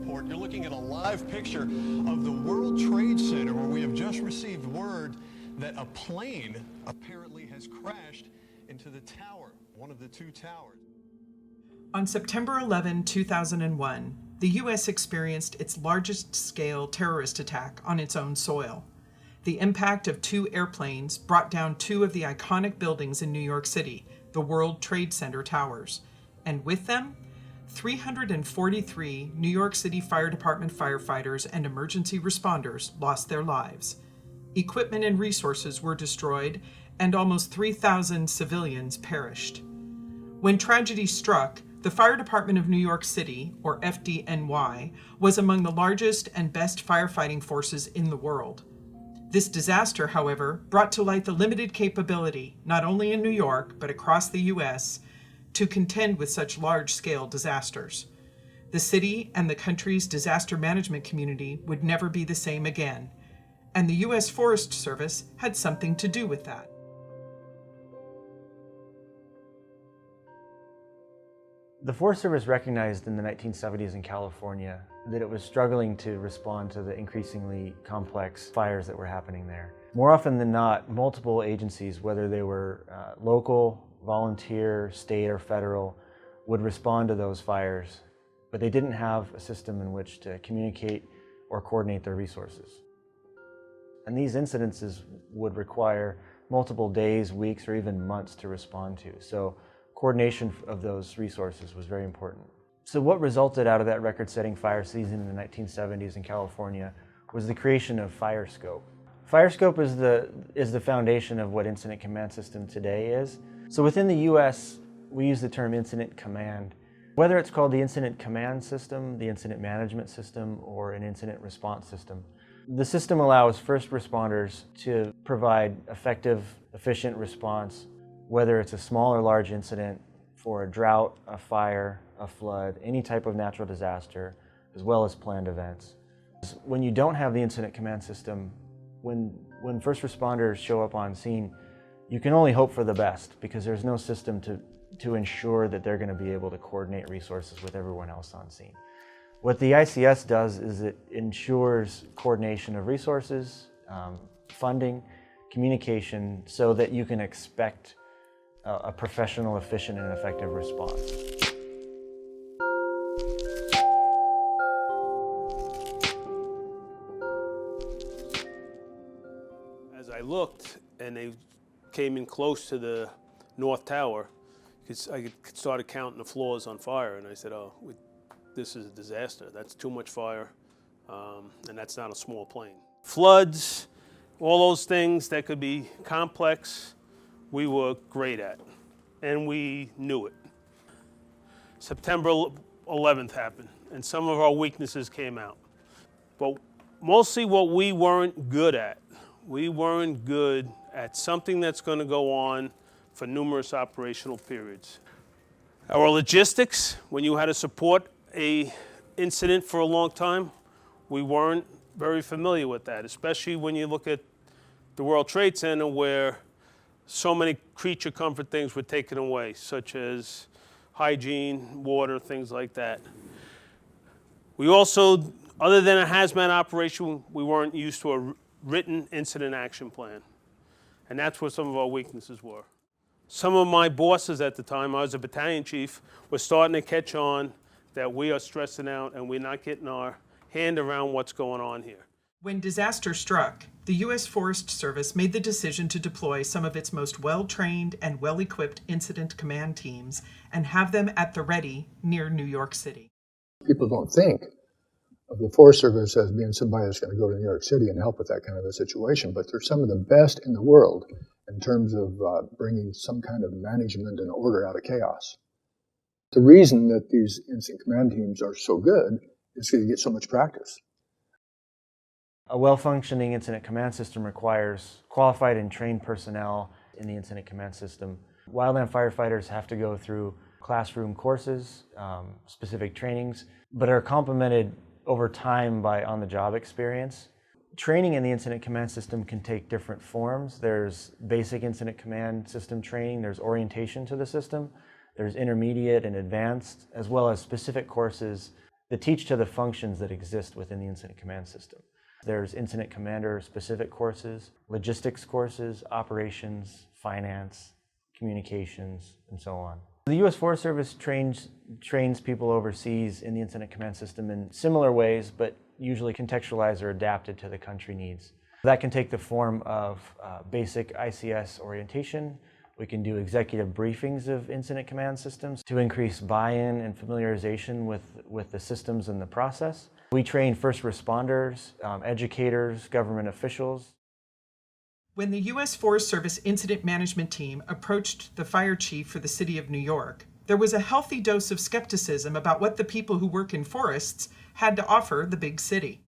Airport. You're looking at a live picture of the World Trade Center where we have just received word that a plane apparently has crashed into the tower, one of the two towers. On September 11, 2001, the U.S. experienced its largest-scale terrorist attack on its own soil. The impact of two airplanes brought down two of the iconic buildings in New York City, the World Trade Center towers, and with them, 343 New York City Fire Department firefighters and emergency responders lost their lives. Equipment and resources were destroyed, and almost 3,000 civilians perished. When tragedy struck, the Fire Department of New York City, or FDNY, was among the largest and best firefighting forces in the world. This disaster, however, brought to light the limited capability, not only in New York, but across the U.S., to contend with such large-scale disasters. The city and the country's disaster management community would never be the same again, and the U.S. Forest Service had something to do with that. The Forest Service recognized in the 1970s in California that it was struggling to respond to the increasingly complex fires that were happening there. More often than not, multiple agencies, whether they were local, volunteer, state, or federal, would respond to those fires, but they didn't have a system in which to communicate or coordinate their resources. And these incidences would require multiple days, weeks, or even months to respond to. So coordination of those resources was very important. So what resulted out of that record-setting fire season in the 1970s in California was the creation of FireScope. FireScope is the foundation of what Incident Command System today is. So within the US, we use the term Incident Command. Whether it's called the Incident Command System, the Incident Management System, or an Incident Response System, the system allows first responders to provide effective, efficient response, whether it's a small or large incident for a drought, a fire, a flood, any type of natural disaster, as well as planned events. When you don't have the Incident Command System, when first responders show up on scene, you can only hope for the best because there's no system to ensure that they're going to be able to coordinate resources with everyone else on scene. What the ICS does is it ensures coordination of resources, funding, communication, so that you can expect a professional, efficient, and effective response. As I looked and they came in close to the North Tower, I started counting the floors on fire, and I said, oh, this is a disaster. That's too much fire, and that's not a small plane. Floods, all those things that could be complex, we were great at, and we knew it. September 11th happened, and some of our weaknesses came out. But mostly what we weren't good at. We weren't good at something that's going to go on for numerous operational periods. Our logistics, when you had to support an incident for a long time, we weren't very familiar with that, especially when you look at the World Trade Center where so many creature comfort things were taken away, such as hygiene, water, things like that. We also, other than a hazmat operation, we weren't used to a written incident action plan. And that's where some of our weaknesses were. Some of my bosses at the time, I was a battalion chief, were starting to catch on that we are stressing out and we're not getting our hand around what's going on here. When disaster struck, the U.S. Forest Service made the decision to deploy some of its most well-trained and well-equipped incident command teams and have them at the ready near New York City. People don't think of the Forest Service as being somebody that's going to go to New York City and help with that kind of a situation, but they're some of the best in the world in terms of bringing some kind of management and order out of chaos. The reason that these incident command teams are so good is because you get so much practice. A well-functioning incident command system requires qualified and trained personnel in the incident command system. Wildland firefighters have to go through classroom courses, specific trainings, but are complemented over time by on-the-job experience. Training in the incident command system can take different forms. There's basic incident command system training, there's orientation to the system, there's intermediate and advanced, as well as specific courses that teach to the functions that exist within the incident command system. There's incident commander specific courses, logistics courses, operations, finance, communications, and so on. The U.S. Forest Service trains people overseas in the incident command system in similar ways, but usually contextualized or adapted to the country needs. That can take the form of basic ICS orientation. We can do executive briefings of incident command systems to increase buy-in and familiarization with the systems and the process. We train first responders, educators, government officials. When the U.S. Forest Service Incident Management Team approached the fire chief for the city of New York, there was a healthy dose of skepticism about what the people who work in forests had to offer the big city.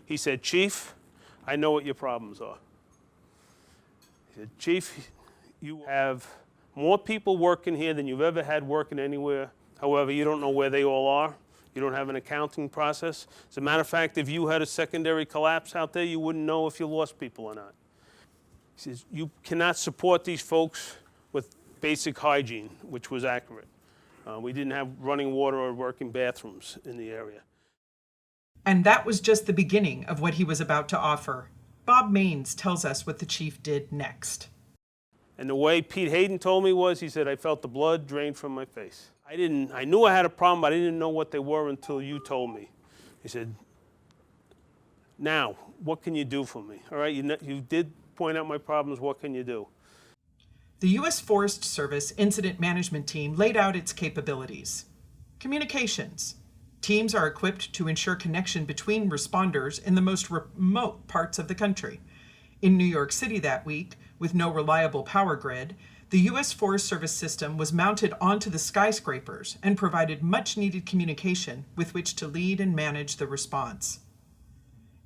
He said, "Chief, I know what your problems are." He said, "Chief, you have more people working here than you've ever had working anywhere. However, you don't know where they all are. You don't have an accounting process. As a matter of fact, if you had a secondary collapse out there, you wouldn't know if you lost people or not." He says, "You cannot support these folks with basic hygiene," which was accurate. We didn't have running water or working bathrooms in the area. And that was just the beginning of what he was about to offer. Bob Maines tells us what the chief did next. And the way Pete Hayden told me was, he said, "I felt the blood drain from my face. I knew I had a problem, but I didn't know what they were until you told me." He said, "Now, what can you do for me? All right, you did point out my problems, what can you do?" The U.S. Forest Service Incident Management Team laid out its capabilities. Communications. Teams are equipped to ensure connection between responders in the most remote parts of the country. In New York City that week, with no reliable power grid, the U.S. Forest Service system was mounted onto the skyscrapers and provided much-needed communication with which to lead and manage the response.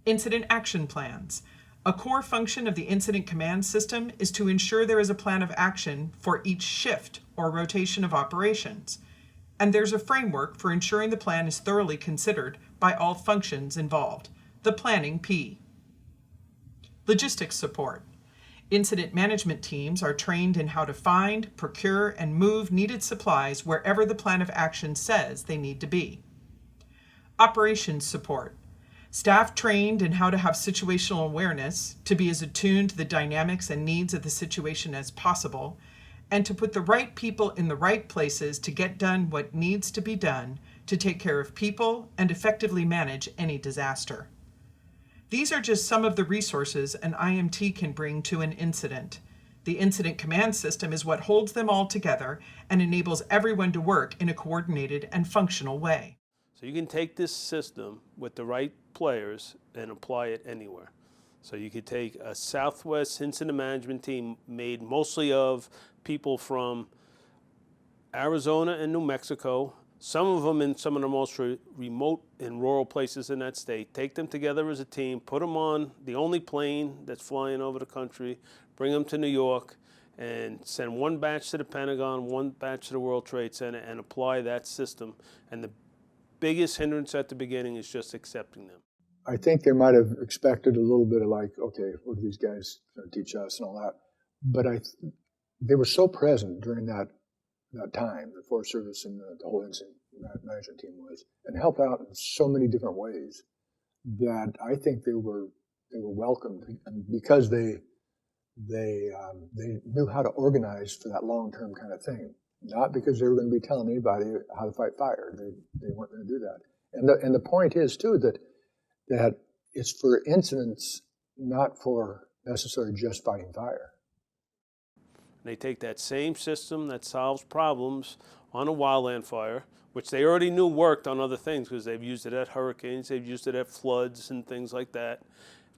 Incident action plans. A core function of the incident command system is to ensure there is a plan of action for each shift or rotation of operations, and there's a framework for ensuring the plan is thoroughly considered by all functions involved, the planning P. Logistics support. Incident management teams are trained in how to find, procure, and move needed supplies wherever the plan of action says they need to be. Operations support. Staff trained in how to have situational awareness, to be as attuned to the dynamics and needs of the situation as possible, and to put the right people in the right places to get done what needs to be done to take care of people and effectively manage any disaster. These are just some of the resources an IMT can bring to an incident. The incident command system is what holds them all together and enables everyone to work in a coordinated and functional way. So you can take this system with the right players and apply it anywhere. So you could take a Southwest incident management team made mostly of people from Arizona and New Mexico, some of them in some of the most remote and rural places in that state. Take them together as a team, put them on the only plane that's flying over the country, bring them to New York, and send one batch to the Pentagon, one batch to the World Trade Center, and apply that system. And the biggest hindrance at the beginning is just accepting them. I think they might have expected a little bit of like, okay, what are these guys going to teach us and all that? But they were so present during that time, the Forest Service and the whole incident management team was, and helped out in so many different ways that I think they were welcomed, and because they knew how to organize for that long-term kind of thing. Not because they were going to be telling anybody how to fight fire. They weren't going to do that. And the point is too that it's for incidents, not for necessarily just fighting fire. They take that same system that solves problems on a wildland fire, which they already knew worked on other things because they've used it at hurricanes, they've used it at floods and things like that,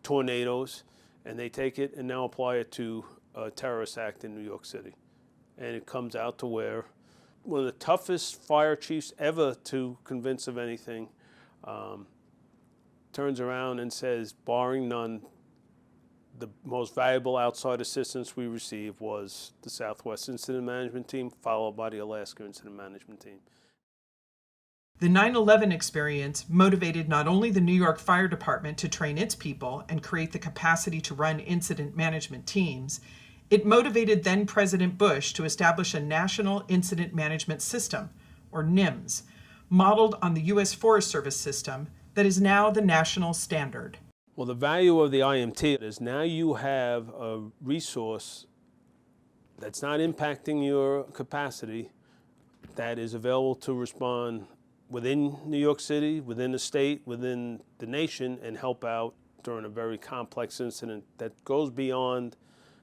tornadoes, and they take it and now apply it to a terrorist act in New York City. And it comes out to where one of the toughest fire chiefs ever to convince of anything turns around and says, barring none, the most valuable outside assistance we received was the Southwest Incident Management Team, followed by the Alaska Incident Management Team. The 9/11 experience motivated not only the New York Fire Department to train its people and create the capacity to run incident management teams, it motivated then President Bush to establish a National Incident Management System, or NIMS, modeled on the U.S. Forest Service system that is now the national standard. Well, the value of the IMT is now you have a resource that's not impacting your capacity, that is available to respond within New York City, within the state, within the nation, and help out during a very complex incident that goes beyond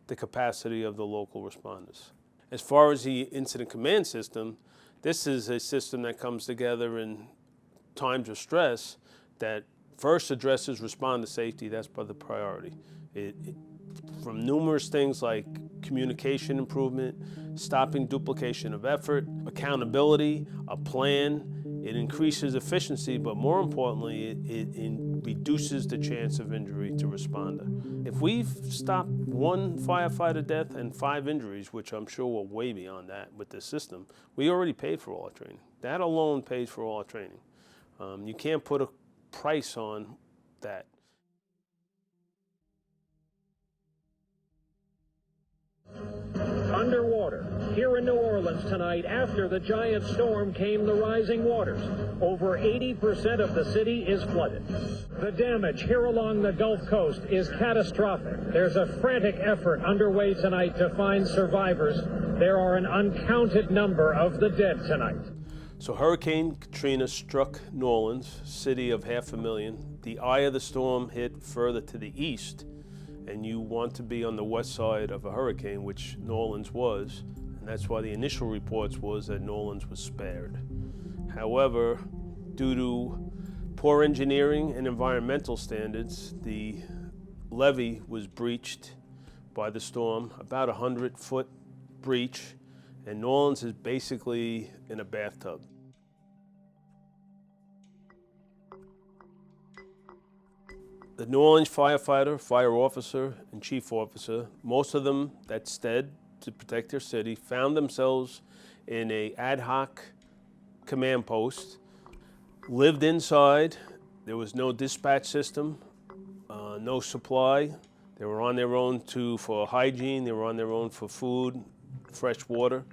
the capacity of the local responders. As far as the incident command system, this is a system that comes together in times of stress that first addresses responder safety. That's by the priority. From numerous things like communication improvement, stopping duplication of effort, accountability, a plan. It increases efficiency, but more importantly, it reduces the chance of injury to responder. If we've stopped one firefighter death and 5 injuries, which I'm sure we're way beyond that with this system, we already paid for all our training. That alone pays for all our training. You can't put a price on that. Underwater, here in New Orleans tonight, after the giant storm came the rising waters. Over 80% of the city is flooded. The damage here along the Gulf Coast is catastrophic. There's a frantic effort underway tonight to find survivors. There are an uncounted number of the dead tonight. So Hurricane Katrina struck New Orleans, city of 500,000. The eye of the storm hit further to the east, and you want to be on the west side of a hurricane, which New Orleans was, and that's why the initial reports was that New Orleans was spared. However, due to poor engineering and environmental standards, the levee was breached by the storm, about 100-foot breach, and New Orleans is basically in a bathtub. The New Orleans firefighter, fire officer, and chief officer, most of them that stayed to protect their city, found themselves in an ad hoc command post, lived inside. There was no dispatch system, no supply. They were on their own for hygiene. They were on their own for food, fresh water.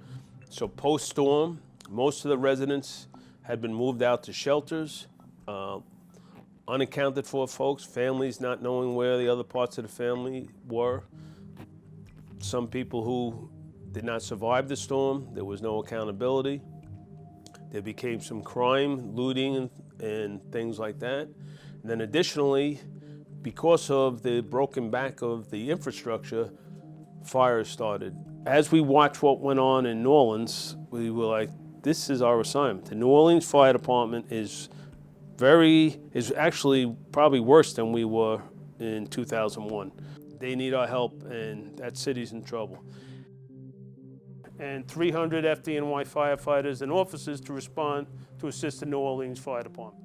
So post-storm, most of the residents had been moved out to shelters. Unaccounted for folks, families not knowing where the other parts of the family were. Some people who did not survive the storm, there was no accountability. There became some crime, looting, and things like that. And then additionally, because of the broken back of the infrastructure, fires started. As we watched what went on in New Orleans, we were like, this is our assignment. The New Orleans Fire Department is actually probably worse than we were in 2001. They need our help, and that city's in trouble. And 300 FDNY firefighters and officers to respond to assist the New Orleans Fire Department.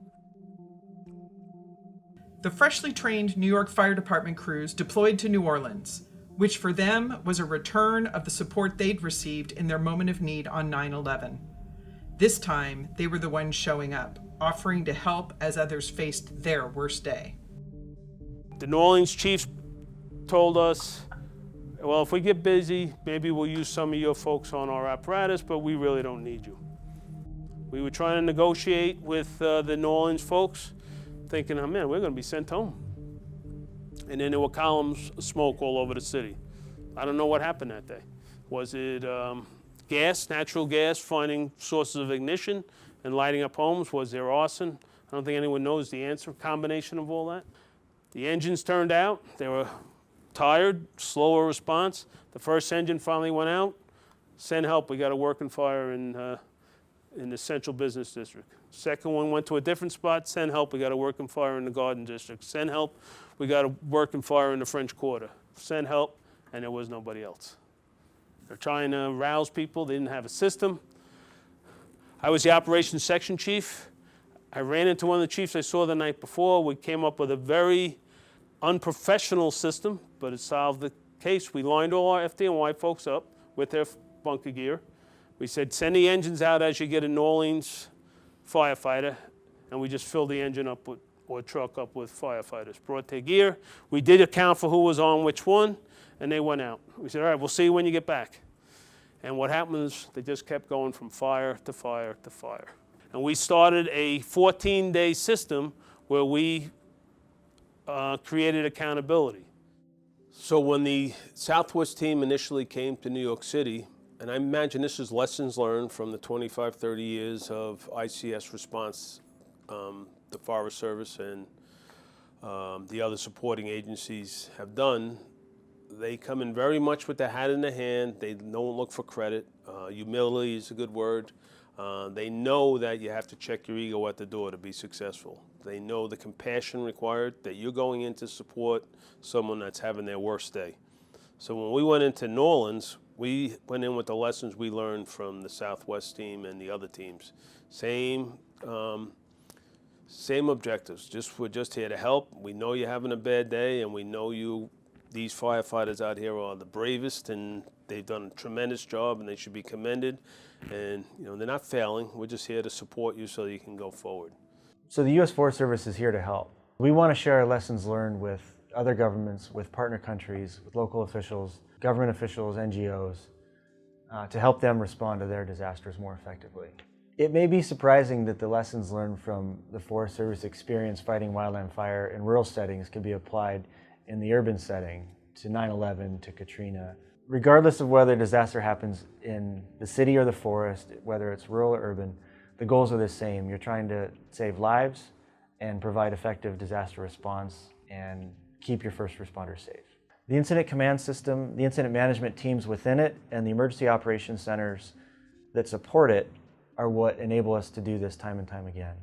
The freshly trained New York Fire Department crews deployed to New Orleans, which for them was a return of the support they'd received in their moment of need on 9/11. This time, they were the ones showing up, offering to help as others faced their worst day. The New Orleans chiefs told us, well, if we get busy, maybe we'll use some of your folks on our apparatus, but we really don't need you. We were trying to negotiate with the New Orleans folks, thinking, oh man, we're gonna be sent home. And then there were columns of smoke all over the city. I don't know what happened that day. Was it gas, natural gas, finding sources of ignition and lighting up homes? Was there arson? I don't think anyone knows the answer, combination of all that. The engines turned out. They were tired, slower response. The first engine finally went out. Send help, we got a working fire in the Central Business District. Second one went to a different spot. Send help, we got a working fire in the Garden District. Send help, we got a working fire in the French Quarter. Send help, and there was nobody else. They're trying to rouse people. They didn't have a system. I was the operations section chief. I ran into one of the chiefs I saw the night before. We came up with a very unprofessional system, but it solved the case. We lined all our FDNY folks up with their bunker gear. We said, send the engines out as you get a New Orleans firefighter, and we just filled the engine up with, or truck up with firefighters. Brought their gear. We did account for who was on which one, and they went out. We said, all right, we'll see you when you get back. And what happened is they just kept going from fire to fire to fire. And we started a 14-day system where we created accountability. So when the Southwest team initially came to New York City, and I imagine this is lessons learned from the 25, 30 years of ICS response, the Forest Service and the other supporting agencies have done. They come in very much with their hat in their hand. They don't look for credit. Humility is a good word. They know that you have to check your ego at the door to be successful. They know the compassion required, that you're going in to support someone that's having their worst day. So when we went into New Orleans, we went in with the lessons we learned from the Southwest team and the other teams. Same objectives. We're just here to help. We know you're having a bad day, and we know these firefighters out here are the bravest, and they've done a tremendous job, and they should be commended. And they're not failing. We're just here to support you so you can go forward. So the U.S. Forest Service is here to help. We want to share our lessons learned with other governments, with partner countries, with local officials, government officials, NGOs, to help them respond to their disasters more effectively. It may be surprising that the lessons learned from the Forest Service experience fighting wildland fire in rural settings can be applied in the urban setting to 9/11, to Katrina. Regardless of whether a disaster happens in the city or the forest, whether it's rural or urban, the goals are the same. You're trying to save lives and provide effective disaster response and keep your first responders safe. The incident command system, the incident management teams within it, and the emergency operations centers that support it are what enable us to do this time and time again.